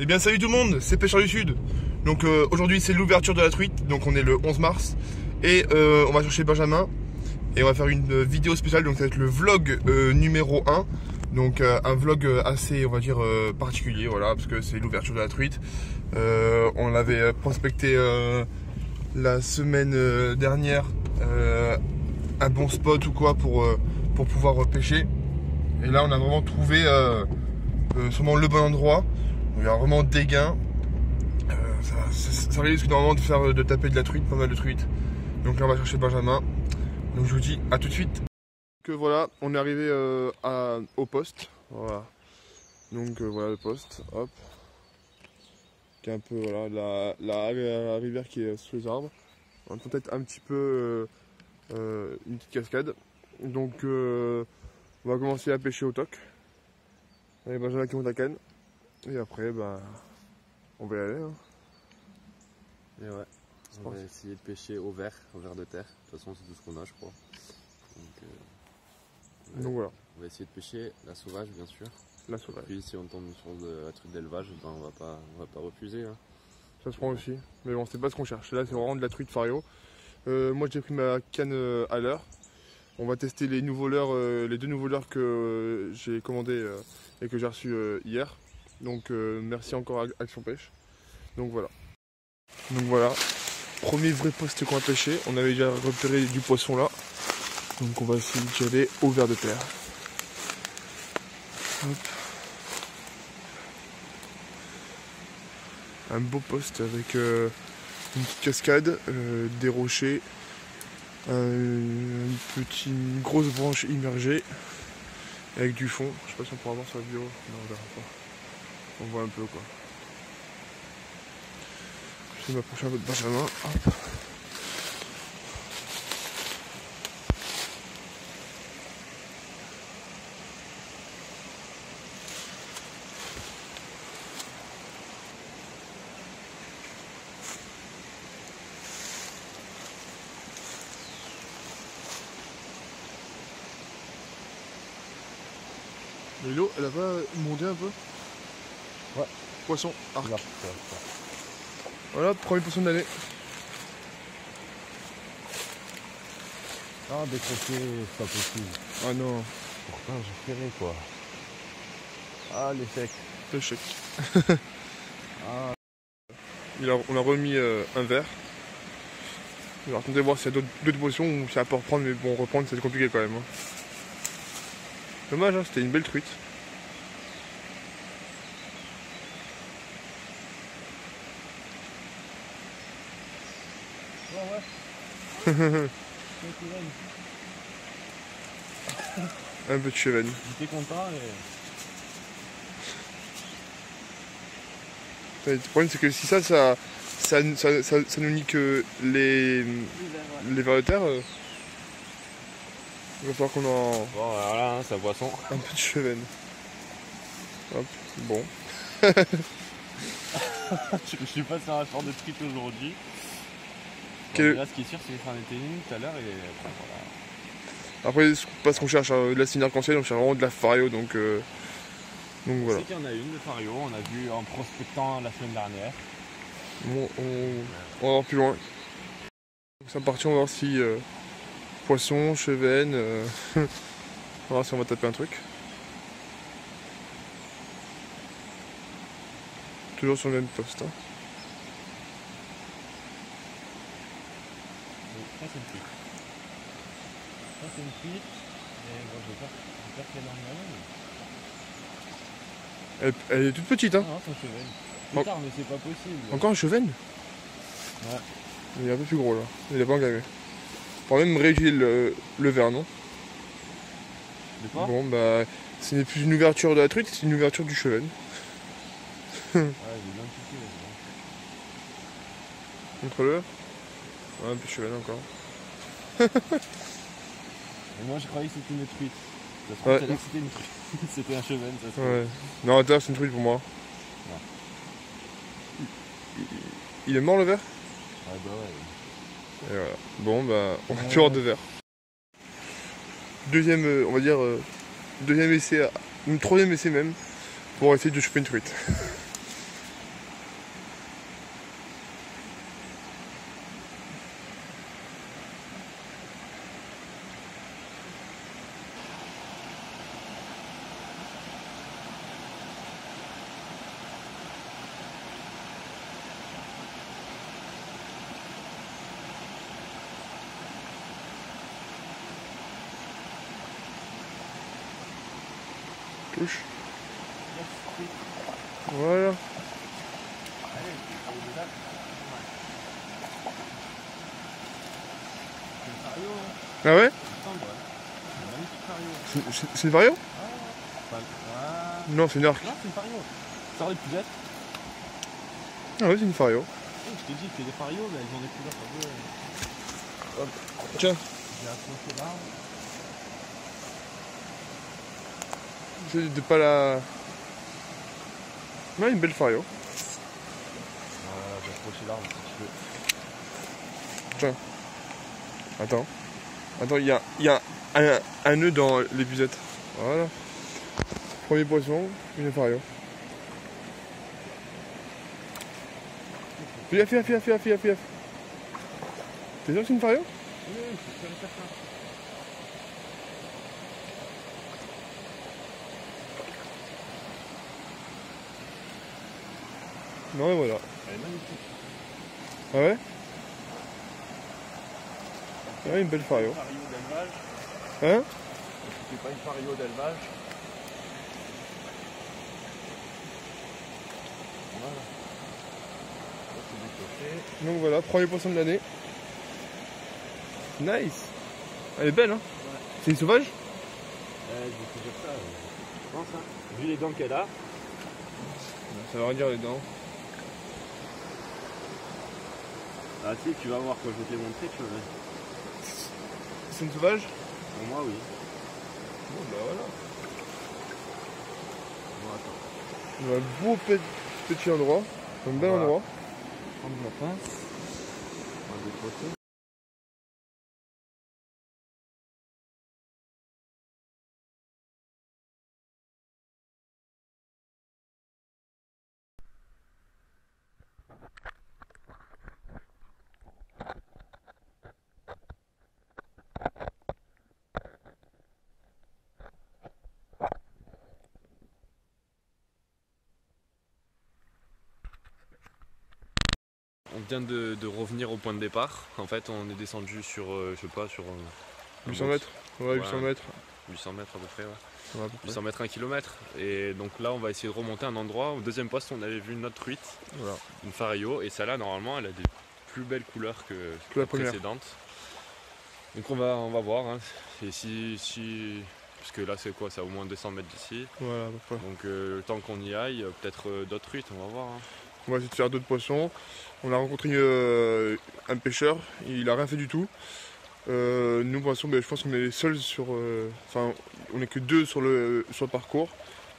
Eh bien salut tout le monde, c'est Pêcheur du Sud. Donc aujourd'hui c'est l'ouverture de la truite, donc on est le 11 mars. Et on va chercher Benjamin. Et on va faire une vidéo spéciale, donc ça va être le vlog numéro 1. Donc un vlog assez, on va dire, particulier, voilà, parce que c'est l'ouverture de la truite. On l'avait prospecté la semaine dernière, un bon spot ou quoi pour pouvoir pêcher. Et là on a vraiment trouvé sûrement le bon endroit. Il y a vraiment des gains. Ça risque normalement de taper de la truite, pas mal de truite. Donc là on va chercher Benjamin. Donc je vous dis à tout de suite. Que voilà, on est arrivé au poste. Voilà. Donc voilà le poste. Hop. Qui est un peu voilà la rivière qui est sous les arbres. On entend peut-être un petit peu une petite cascade. Donc on va commencer à pêcher au toc. Avec Benjamin qui monte la canne. Et après bah on va y aller. Hein. Et ouais, on va essayer de pêcher au ver de terre. De toute façon, c'est tout ce qu'on a, je crois. Donc voilà. On va essayer de pêcher la sauvage, bien sûr. La sauvage. Puis si on tombe sur la truite d'élevage, ben, on va pas refuser. Hein. Ça se prend aussi. Mais bon, c'est pas ce qu'on cherche. Là, c'est vraiment de la truite fario. Moi, j'ai pris ma canne à leurre. On va tester les nouveaux leurres, les deux nouveaux leurres que j'ai commandés et que j'ai reçus hier. Donc, merci encore à Action Pêche. Donc voilà, premier vrai poste qu'on a pêché. On avait déjà repéré du poisson là. Donc on va essayer d'y aller au ver de terre. Hop. Un beau poste avec une petite cascade, des rochers, une grosse branche immergée avec du fond. Je sais pas si on pourra voir sur la vidéo. Non, on verra pas. On voit un peu quoi. Je vais m'approcher un peu de Benjamin. Hop. Mais l'eau, elle a pas monté un peu? Ouais. Poisson, arc. Ouais. Voilà, premier poisson de l'année. Ah, décrocher, c'est pas possible. Ah non. Pourtant, j'ai ferré quoi. Ah, l'échec. L'échec. Ah. On a remis un verre. On va attendre voir s'il y a d'autres poissons ou si ça peut reprendre, mais bon, reprendre c'est compliqué quand même. Hein. Dommage, hein, c'était une belle truite. Ouais. Un peu de chevenne. J'étais content et... Le problème c'est que si ça nous nique les vers de terre, il va falloir qu'on en... Bon, voilà, hein, c'est un poisson. Un peu de chevenne. Hop, bon. Je suis pas sur un sport de truite aujourd'hui. Quel... Là, ce qui est sûr, c'est qu'il en était une tout à l'heure et voilà. Après, c'est pas ce qu'on cherche, hein, de la signe arc-en-ciel, on cherche vraiment de la fario, donc voilà. On sait qu'il y en a une de fario, on a vu en prospectant la semaine dernière. Bon, on va voir plus loin. C'est parti, on va voir si poisson, chevenne, on va voir si on va taper un truc. Toujours sur le même poste. Hein. Ça c'est une truite. Ça c'est une truite. Et bon, j'espère qu'elle est en Elle est toute petite, hein. Non, c'est un chevenne. Plus tard, mais c'est pas possible. Encore un chevenne? Ouais. Il est un peu plus gros là, il a pas engagé. On va même réutiliser le verre, non? De quoi? Bon bah, ce n'est plus une ouverture de la truite, c'est une ouverture du chevenne. Ouais, il est bien petit. Montre-le. Ouais, un peu de chevenne encore. Et moi je croyais que c'était une truite. Ouais. C'était une truite. C'était un chevenne, ça se Ouais. Non, attends, c'est une truite pour moi. Ouais. Il est mort le verre? Ouais, bah ouais. Et voilà. Bon bah, on va plus avoir de verre. Deuxième, on va dire, deuxième essai, ou troisième essai même, pour essayer de choper une truite. Touche. Voilà. Ah ouais? C'est une vario? Non, c'est une arc. Non, c'est une fario. Sors les pugettes. Ah ouais, c'est une fario. Je t'ai dit qu'il y a des farios, mais elles ont des couleurs un peu. Hop. Tiens. J'ai accroché là. C'est de pas la. Ouais, une belle fario. J'ai accroché l'arbre si tu veux. Tiens. Attends. Attends, il y a un nœud dans l'épuisette. Voilà. Premier poisson, une fario. Fais gaffe. T'es sûr que c'est une fario? Oui, c'est sûr et certain. Non, et voilà. Elle est magnifique. Ah ouais? Ouais, une belle fario. Fario d'élevage. Hein? C'est pas une fario d'élevage. Voilà. Ça, c'est décoché. Donc voilà, premier poisson de l'année. Nice. Elle est belle, hein? Ouais. C'est une sauvage? Je vais te dire ça. Je pense, hein. Vu les dents qu'elle a. Ça veut rien dire les dents. Ah si, tu vas voir quand je vais te les montrer, tu vas. C'est une sauvage? Pour moi, oui. Bon bah voilà. Bon, attends. On a un beau petit endroit, un bel Voilà. endroit. Prendre la pince. On va décrocher. On vient de revenir au point de départ. En fait, on est descendu sur, je sais pas, sur 800 mètres. Ouais, 800 Ouais. mètres. 800 mètres à peu près. Ouais. Ouais, à peu près. 800 mètres, 1 km. Et donc là, on va essayer de remonter un endroit. Au deuxième poste, on avait vu une autre truite, Voilà. une fario. Et celle-là, normalement, elle a des plus belles couleurs que la la première. précédente. Donc on va voir. Hein. Et si... Parce que là, c'est quoi? C'est à au moins 200 mètres d'ici. Voilà, à peu près. Donc le temps qu'on y aille, peut-être d'autres truites, on va voir. Hein. On va essayer de faire d'autres poissons. On a rencontré un pêcheur, il a rien fait du tout. Nous, pour l'instant, je pense qu'on est les seuls sur. Enfin, on est que deux sur le parcours,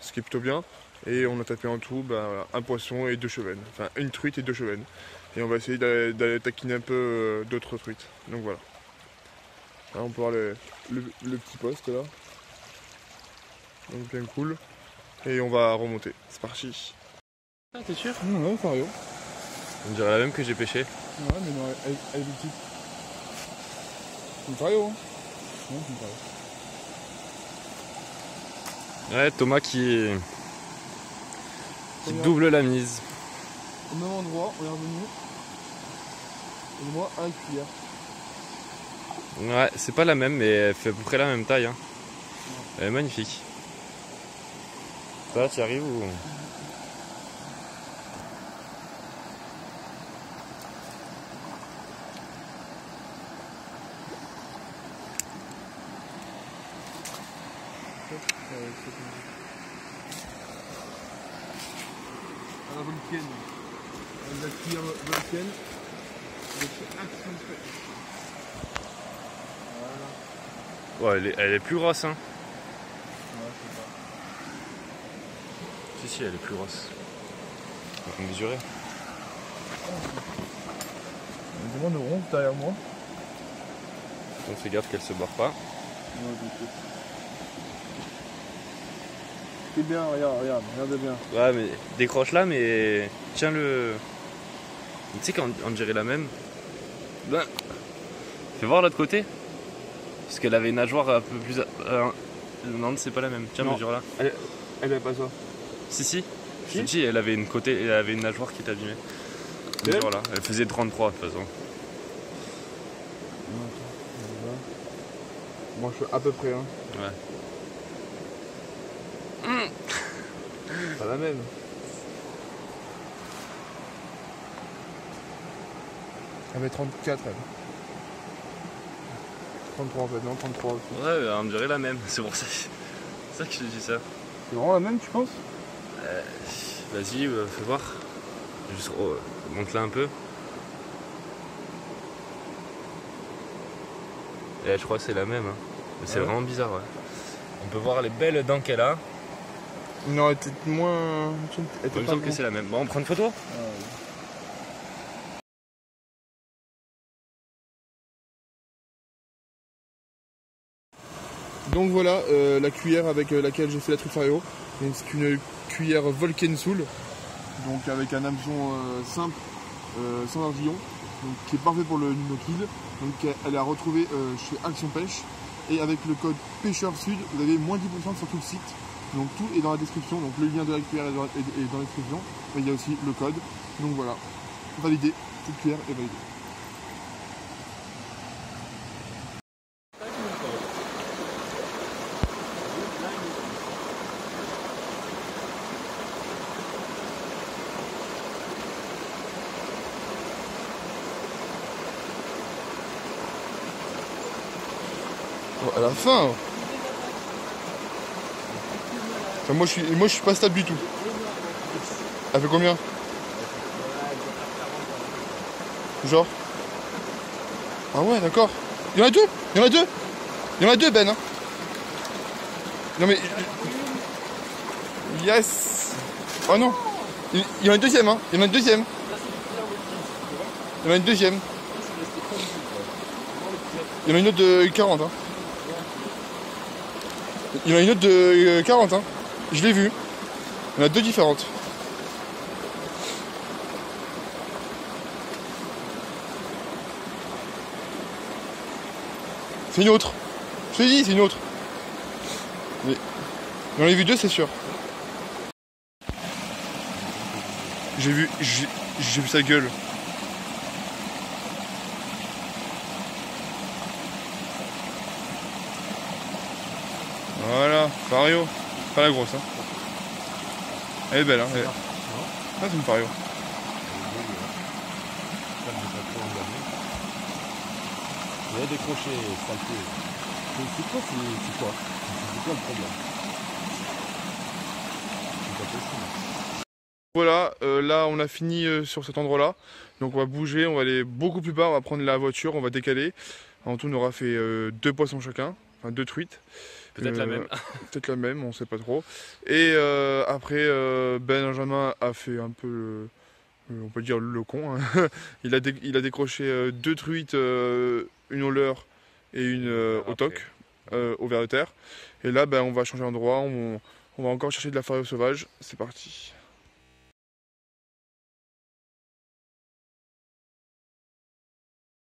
ce qui est plutôt bien. Et on a tapé en tout voilà, un poisson et 2 chevennes. Enfin, une truite et 2 chevennes. Et on va essayer d'aller taquiner un peu d'autres truites. Donc voilà. Là, on peut voir le petit poste là. Donc bien cool. Et on va remonter. C'est parti. Ah, t'es sûr? Non, fario. On dirait la même que j'ai pêché. Ouais, mais non, elle est petite. C'est une fario, hein? Non, c'est une fario. Ouais, Thomas qui double la mise. Au même endroit, on est revenu. Et moi, à la cuillère. Ouais, c'est pas la même, mais elle fait à peu près la même taille. Hein. Elle est magnifique. Ça, tu y arrives ou... À la volcaine. À la cuillère volcaine. Avec ce accent de Ouais, elle est plus grosse, hein. Ouais, je sais Si, elle est plus grosse. On va mesurer. pas. On me demande de ronde derrière moi. On fait gaffe qu'elle se barre pas. C'est bien, regarde bien. Ouais, mais décroche là, mais tiens le. Tu sais qu'on dirait la même. Là. Fais voir l'autre côté. Parce qu'elle avait une nageoire un peu plus. Non, c'est pas la même. Tiens, Non. mesure là. Elle a pas ça. Si. Je te dis, elle avait une nageoire qui était abîmée. Mesure là. Elle faisait 33 de toute façon. Moi je suis à peu près. Hein. Ouais. Pas la même. Elle avait 34 elle. 33 en fait, non 33 aussi. Ouais, on dirait la même, c'est pour ça, que je te dis ça. C'est vraiment la même tu penses? Vas-y, fais voir. Juste monte-la un peu. Et je crois que c'est la même. Hein. Mais c'est vraiment bizarre. Ouais. On peut voir les belles dents qu'elle a. Non, elle était moins. Il me semble que c'est la même. Bon, on prend une photo. Donc voilà la cuillère avec laquelle j'ai fait la truite Fario. C'est une cuillère Volkensoul, donc avec un hameçon simple, sans ardillon, donc qui est parfait pour le no-kill. Donc elle est à retrouver chez Action Pêche. Et avec le code Pêcheur Sud, vous avez moins 10% sur tout le site. Donc tout est dans la description. Donc le lien de la cuillère est dans la description. Et il y a aussi le code. Donc voilà, validé. Cette cuillère est validée. À la fin. Enfin, moi je suis pas stable du tout. Elle fait combien? Genre? Ah ouais d'accord. Il y en a deux. Il y en a deux. Il y en a deux Ben hein. Non mais. Yes. Oh non. Il y en a une deuxième hein. Il y en a une deuxième. Il y en a une deuxième. Il y en a une autre de 40 hein. Il y en a une autre de 40 hein. Je l'ai vu. Il y en a deux différentes. C'est une autre. Je te dis, c'est une autre. Mais j'en ai vu deux, c'est sûr. J'ai vu sa gueule. Voilà, Fario. Pas la grosse, hein. Elle est belle, hein. Ah, c'est une Fario. Il y a décroché, saleté. C'est quoi c'est quoi le problème? C'est pas possible. Voilà, là on a fini sur cet endroit-là. Donc on va bouger, on va aller beaucoup plus bas, on va prendre la voiture, on va décaler. En tout, on aura fait 2 poissons chacun, enfin 2 truites. Peut-être la même. Peut-être la même, on sait pas trop. Et après, Benjamin a fait un peu, on peut dire le con. Hein. Il a décroché 2 truites, une au leurre et une au toc, au ver de terre. Et là, on va changer d'endroit, on va encore chercher de la Fario sauvage. C'est parti.